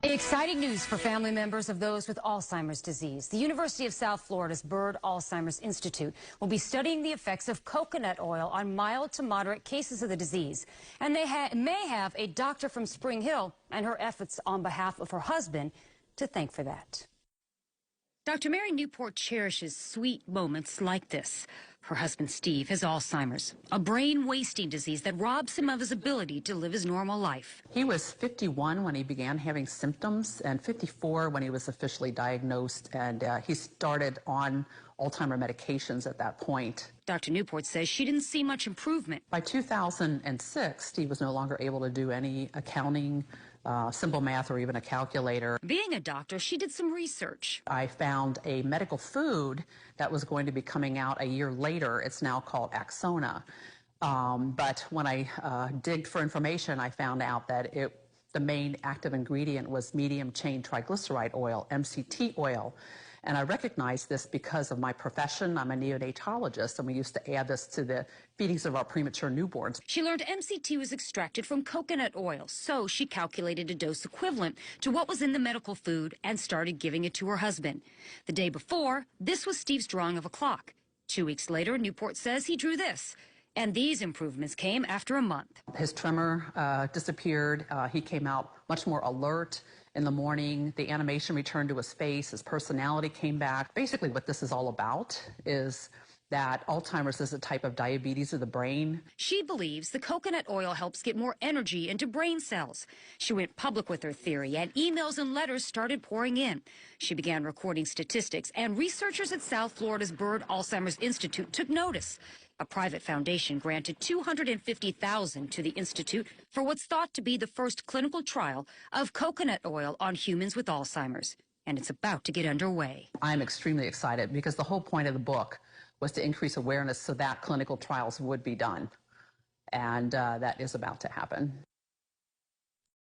Exciting news for family members of those with Alzheimer's disease. The University of South Florida's Bird Alzheimer's Institute will be studying the effects of coconut oil on mild to moderate cases of the disease. And they may have a doctor from Spring Hill and her efforts on behalf of her husband to thank for that. Dr. Mary Newport cherishes sweet moments like this. Her husband, Steve, has Alzheimer's, a brain-wasting disease that robs him of his ability to live his normal life. He was 51 when he began having symptoms and 54 when he was officially diagnosed, and he started on Alzheimer medications at that point. Dr. Newport says she didn't see much improvement. By 2006, Steve was no longer able to do any accounting, simple math, or even a calculator. Being a doctor, she did some research. I found a medical food that was going to be coming out a year later. It's now called Axona. But when I digged for information, I found out that the main active ingredient was medium-chain triglyceride oil, MCT oil. And I recognized this because of my profession. I'm a neonatologist, and we used to add this to the feedings of our premature newborns. She learned MCT was extracted from coconut oil, so she calculated a dose equivalent to what was in the medical food and started giving it to her husband. The day before, this was Steve's drawing of a clock. 2 weeks later, Newport says he drew this. And these improvements came after a month. His tremor disappeared. He came out much more alert in the morning. The animation returned to his face. His personality came back. Basically, what this is all about is that Alzheimer's is a type of diabetes of the brain. She believes the coconut oil helps get more energy into brain cells. She went public with her theory, and emails and letters started pouring in. She began recording statistics, and researchers at South Florida's Bird Alzheimer's Institute took notice. A private foundation granted $250,000 to the institute for what's thought to be the first clinical trial of coconut oil on humans with Alzheimer's. And it's about to get underway. I'm extremely excited because the whole point of the book was to increase awareness so that clinical trials would be done. And that is about to happen.